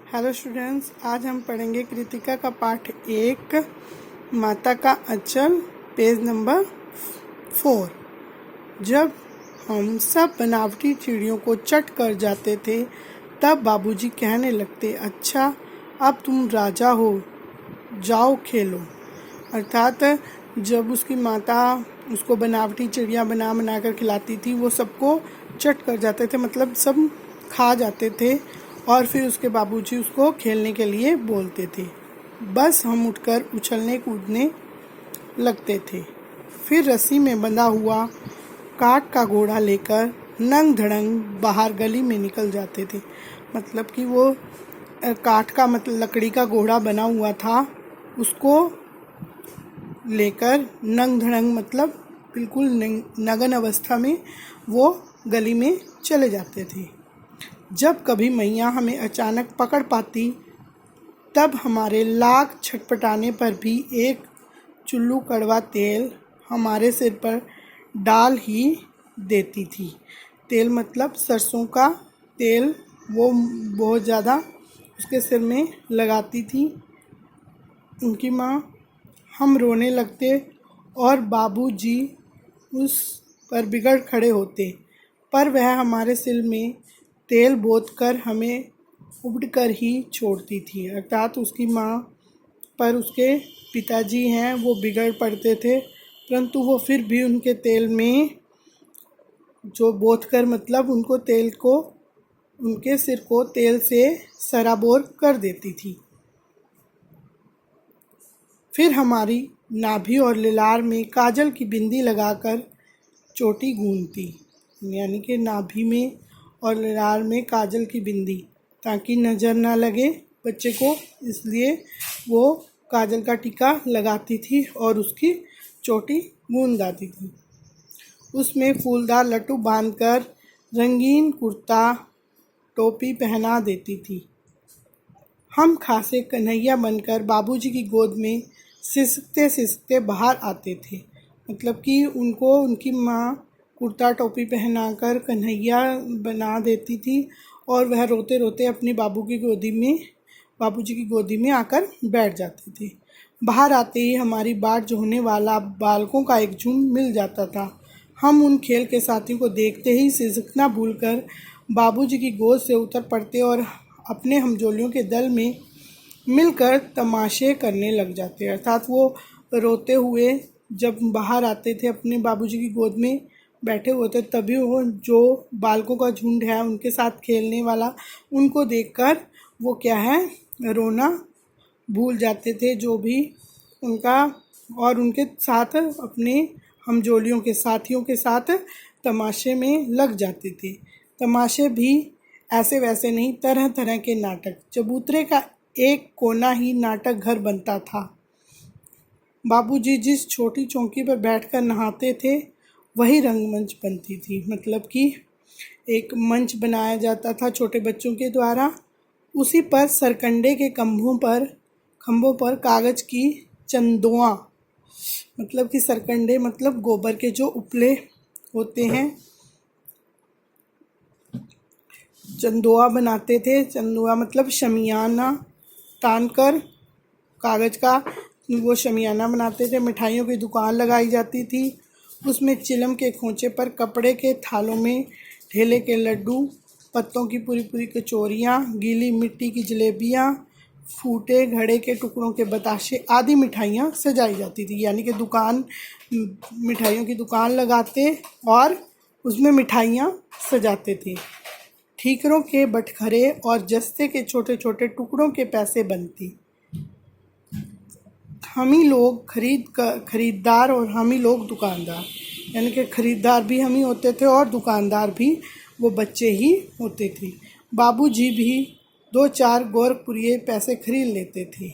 Hello students, आज हम पढ़ेंगे कृतिका का पाठ 1 माता का अंचल, पेज नंबर 4। जब हम सब बनावटी चिड़ियों को चट कर जाते थे तब बाबूजी कहने लगते, अच्छा अब तुम राजा हो, जाओ खेलो। अर्थात जब उसकी माता उसको बनावटी चिड़िया बना बना कर खिलाती थी, वो सबको चट कर जाते थे, मतलब सब खा जाते थे और फिर उसके बाबूजी उसको खेलने के लिए बोलते थे। बस हम उठकर उछलने कूदने लगते थे। फिर रस्सी में बंधा हुआ काठ का घोड़ा लेकर नंग धड़ंग बाहर गली में निकल जाते थे। मतलब कि वो काठ का मतलब लकड़ी का घोड़ा बना हुआ था, उसको लेकर नंग धड़ंग मतलब बिल्कुल नग्न अवस्था में वो गली में चले जाते थे। जब कभी मैया हमें अचानक पकड़ पाती तब हमारे लाख छटपटाने पर भी एक चुल्लू कड़वा तेल हमारे सिर पर डाल ही देती थी। तेल मतलब सरसों का तेल, वो बहुत ज़्यादा उसके सिर में लगाती थी उनकी माँ। हम रोने लगते और बाबूजी उस पर बिगड़ खड़े होते, पर वह हमारे सिर में तेल बोत कर हमें उबड़ ही छोड़ती थी। अर्थात उसकी माँ पर उसके पिताजी हैं वो बिगड़ पड़ते थे, परंतु वो फिर भी उनके तेल में जो बोत कर मतलब उनको तेल को, उनके सिर को तेल से सराबोर कर देती थी। फिर हमारी नाभि और लिलार में काजल की बिंदी लगाकर चोटी गूंथती, यानी कि नाभि में और लिलार में काजल की बिंदी, ताकि नज़र ना लगे बच्चे को, इसलिए वो काजल का टीका लगाती थी और उसकी चोटी गूंथ डालती थी। उसमें फूलदार लट्टू बांधकर रंगीन कुर्ता टोपी पहना देती थी। हम खासे कन्हैया बनकर बाबूजी की गोद में सिसकते सिसकते बाहर आते थे। मतलब कि उनको उनकी माँ कुर्ता टोपी पहनाकर कन्हैया बना देती थी और वह रोते रोते अपनी बाबूजी की गोदी में आकर बैठ जाते थे। बाहर आते ही हमारी बाट जोहने वाला बालकों का एक झुंड मिल जाता था। हम उन खेल के साथियों को देखते ही सिसकना भूलकर बाबूजी की गोद से उतर पड़ते और अपने हमजोलियों के दल में मिलकर तमाशे करने लग जाते। अर्थात वो रोते हुए जब बाहर आते थे अपने बाबूजी की गोद में बैठे हुए थे, तभी वो जो बालकों का झुंड है उनके साथ खेलने वाला, उनको देखकर वो क्या है रोना भूल जाते थे जो भी उनका, और उनके साथ अपने हमजोलियों के साथियों के साथ तमाशे में लग जाते थे। तमाशे भी ऐसे वैसे नहीं, तरह तरह के नाटक। चबूतरे का एक कोना ही नाटक घर बनता था। बाबूजी जिस छोटी चौकी पर बैठकर नहाते थे वही रंगमंच बनती थी। मतलब कि एक मंच बनाया जाता था छोटे बच्चों के द्वारा, उसी पर सरकंडे के खंभों पर कागज की चंदोआ, मतलब कि सरकंडे मतलब गोबर के जो उपले होते हैं, चंदोआ बनाते थे। चंदोआ मतलब शमियाना तानकर कागज का वो शमियाना बनाते थे। मिठाइयों की दुकान लगाई जाती थी, उसमें चिलम के खोंचे पर कपड़े के थालों में ढेले के लड्डू, पत्तों की पूरी पूरी कचौरियाँ, गीली मिट्टी की जलेबियाँ, फूटे घड़े के टुकड़ों के बताशे आदि मिठाइयाँ सजाई जाती थी। यानी कि मिठाइयों की दुकान लगाते और उसमें मिठाइयाँ सजाते थे। ठीकरों के बटखरे और जस्ते के छोटे छोटे टुकड़ों के पैसे बनती। हम ही लोग खरीदार और हम ही लोग दुकानदार, यानी कि खरीदार भी हम ही होते थे और दुकानदार भी वो बच्चे ही होते थे। बाबूजी भी 2-4 गोरखपुरिये पैसे खरीद लेते थे,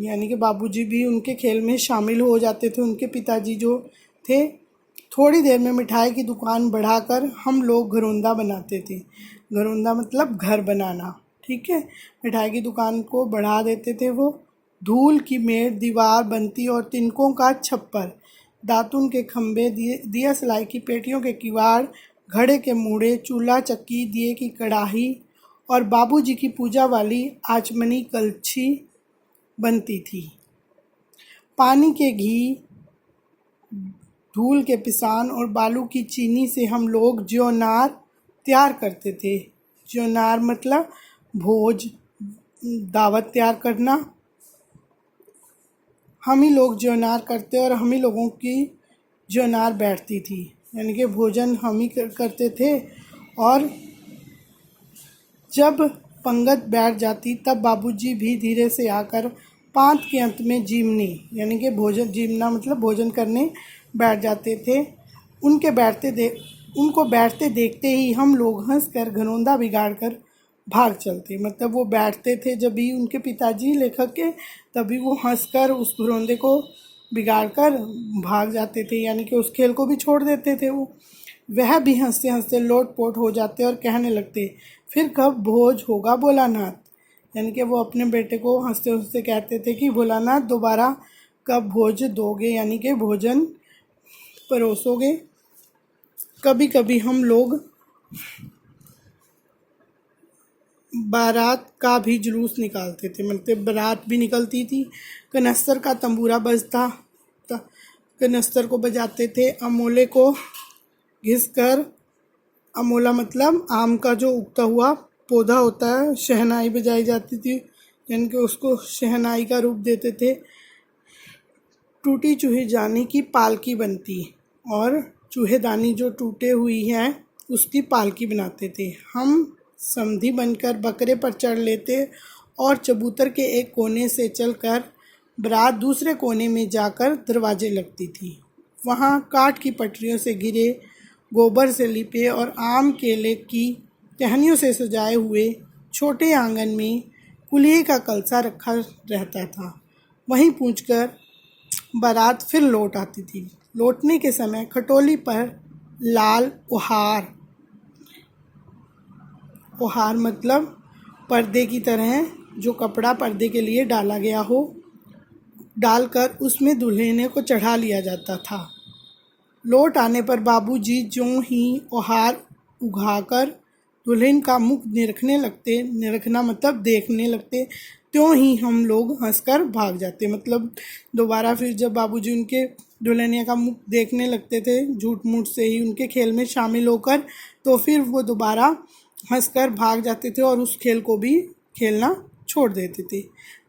यानी कि बाबूजी भी उनके खेल में शामिल हो जाते थे। उनके पिताजी जो थे, थोड़ी देर में मिठाई की दुकान बढ़ाकर हम लोग घरौंदा बनाते थे। घरौंदा मतलब घर बनाना, ठीक है। मिठाई की दुकान को बढ़ा देते थे वो। धूल की मेड़ दीवार बनती और तिनकों का छप्पर, दातुन के खंभे, दिया सिलाई की पेटियों के किवाड़, घड़े के मूड़े, चूल्हा चक्की, दिए की कढ़ाई और बाबूजी की पूजा वाली आचमनी कलछी बनती थी। पानी के घी, धूल के पिसान और बालू की चीनी से हम लोग ज्योनार तैयार करते थे। ज्योनार मतलब भोज, दावत तैयार करना। हम ही लोग ज्योनार करते और हम ही लोगों की ज्योनार बैठती थी, यानी कि भोजन हम ही करते थे। और जब पंगत बैठ जाती तब बाबूजी भी धीरे से आकर पांत के अंत में जीमनी, यानी कि भोजन, जीमना मतलब भोजन करने बैठ जाते थे। उनको बैठते देखते ही हम लोग हंसकर घरौंदा बिगाड़कर भाग चलते। मतलब वो बैठते थे जब भी उनके पिताजी लेखक के, तभी वो हंसकर उस घरौंदे को बिगाड़कर भाग जाते थे, यानी कि उस खेल को भी छोड़ देते थे। वो वह भी हंसते हंसते लोटपोट हो जाते और कहने लगते, फिर कब भोज होगा भोलानाथ। यानी कि वो अपने बेटे को हंसते हंसते कहते थे कि भोलानाथ दोबारा कब भोज दोगे, यानी कि भोजन परोसोगे। कभी कभी हम लोग बारात का भी जुलूस निकालते थे, मतलब बारात भी निकलती थी। कनस्तर का तंबूरा बजता, कनस्तर को बजाते थे। अमोले को घिसकर, अमोला मतलब आम का जो उगता हुआ पौधा होता है, शहनाई बजाई जाती थी, यानी कि उसको शहनाई का रूप देते थे। टूटी चूहे जानी की पालकी बनती और चूहेदानी जो टूटे हुई है उसकी पालकी बनाते थे। हम समधी बनकर बकरे पर चढ़ लेते और चबूतर के एक कोने से चलकर बारात दूसरे कोने में जाकर दरवाजे लगती थी। वहाँ काठ की पटरियों से घिरे, गोबर से लिपे और आम केले की टहनियों से सजाए हुए छोटे आंगन में कुल्हे का कलसा रखा रहता था। वहीं पहुंचकर बारात फिर लौट आती थी। लौटने के समय खटोली पर लाल ओहार, ओहार मतलब पर्दे की तरह जो कपड़ा पर्दे के लिए डाला गया हो, डालकर उसमें दुल्हने को चढ़ा लिया जाता था। लौट आने पर बाबूजी ज्यों ही ओहार उघाकर दुल्हन का मुख निरखने लगते, निरखना मतलब देखने लगते, त्यों ही हम लोग हंसकर भाग जाते। मतलब दोबारा फिर जब बाबूजी उनके दुल्हनिया का मुख देखने लगते थे, झूठ मूठ से ही उनके खेल में शामिल होकर, तो फिर वो दोबारा हंसकर भाग जाते थे और उस खेल को भी खेलना छोड़ देते थे।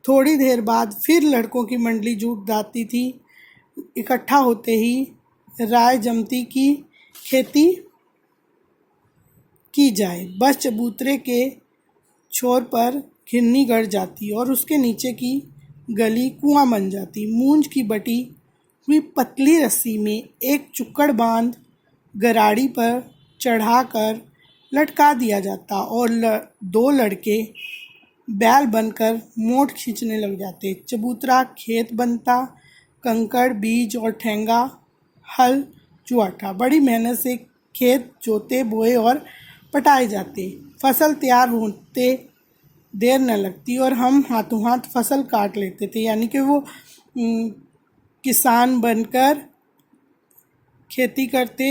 थोड़ी देर बाद फिर लड़कों की मंडली जुट जाती थी। इकट्ठा होते ही राय जमती की खेती की जाए। बस चबूतरे के छोर पर घिन्नी गड़ जाती और उसके नीचे की गली कुआं बन जाती। मूंज की बटी हुई पतली रस्सी में एक चुक्कड़ बांध गराड़ी पर चढ़ाकर लटका दिया जाता और दो लड़के बैल बनकर मोट खींचने लग जाते। चबूतरा खेत बनता, कंकड़, बीज और ठेंगा, हल, जुआठा। बड़ी मेहनत से खेत जोते, बोए और पटाए जाते। फसल तैयार होते देर न लगती और हम हाथों हाथ फसल काट लेते थे, यानी कि वो किसान बनकर खेती करते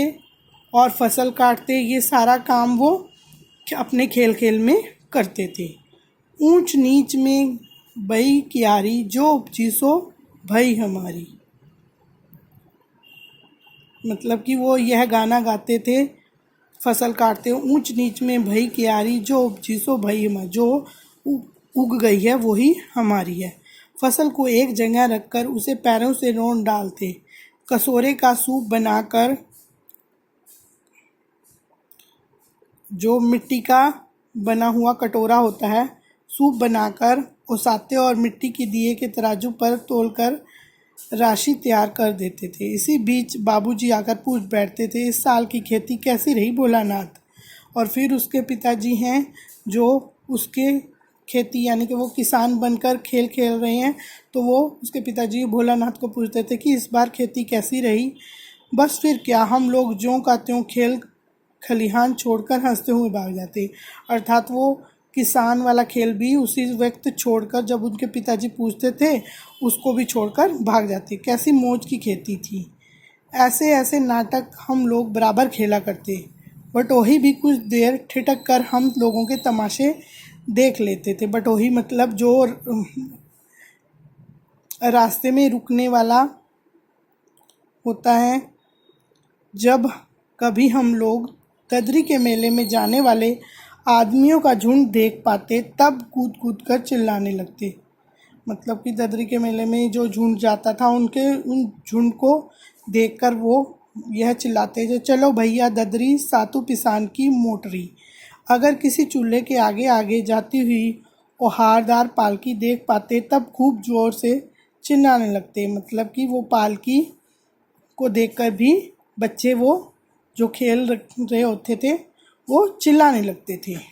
और फसल काटते। ये सारा काम वो अपने खेल खेल में करते थे। ऊंच नीच में बई क्यारी, जो उपजी सो भई हमारी। मतलब कि वो यह गाना गाते थे फसल काटते, ऊंच नीच में भई क्यारी, जो उपजी सो भई हमारी। जो उग गई है वही हमारी है। फसल को एक जगह रखकर उसे पैरों से रौंद डालते। कसोरे का सूप बनाकर, जो मिट्टी का बना हुआ कटोरा होता है, सूप बनाकर ओसाते और मिट्टी के दिए के तराजू पर तोलकर राशि तैयार कर देते थे। इसी बीच बाबूजी आकर पूछ बैठते थे, इस साल की खेती कैसी रही भोलानाथ। और फिर उसके पिताजी हैं जो उसके खेती, यानी कि वो किसान बनकर खेल खेल रहे हैं, तो वो उसके पिताजी भोलानाथ को पूछते थे कि इस बार खेती कैसी रही। बस फिर क्या, हम लोग ज्यों का त्यों खेल खलिहान छोड़कर हंसते हुए भाग जाते। अर्थात वो किसान वाला खेल भी उसी वक्त छोड़कर, जब उनके पिताजी पूछते थे, उसको भी छोड़कर भाग जाते। कैसी मौज की खेती थी। ऐसे ऐसे नाटक हम लोग बराबर खेला करते। बटोही भी कुछ देर ठिठक कर हम लोगों के तमाशे देख लेते थे। बटोही मतलब जो रास्ते में रुकने वाला होता है। जब कभी हम लोग ददरी के मेले में जाने वाले आदमियों का झुंड देख पाते तब कूद कूद कर चिल्लाने लगते। मतलब कि ददरी के मेले में जो झुंड जाता था उन झुंड को देखकर वो यह चिल्लाते थे, चलो भैया ददरी सातु पिसान की मोटरी। अगर किसी चूल्हे के आगे आगे जाती हुई ओहारदार पालकी देख पाते तब खूब जोर से चिल्लाने लगते। मतलब कि वो पालकी को देखकर भी बच्चे वो जो खेल रहे होते थे वो चिल्लाने लगते थे।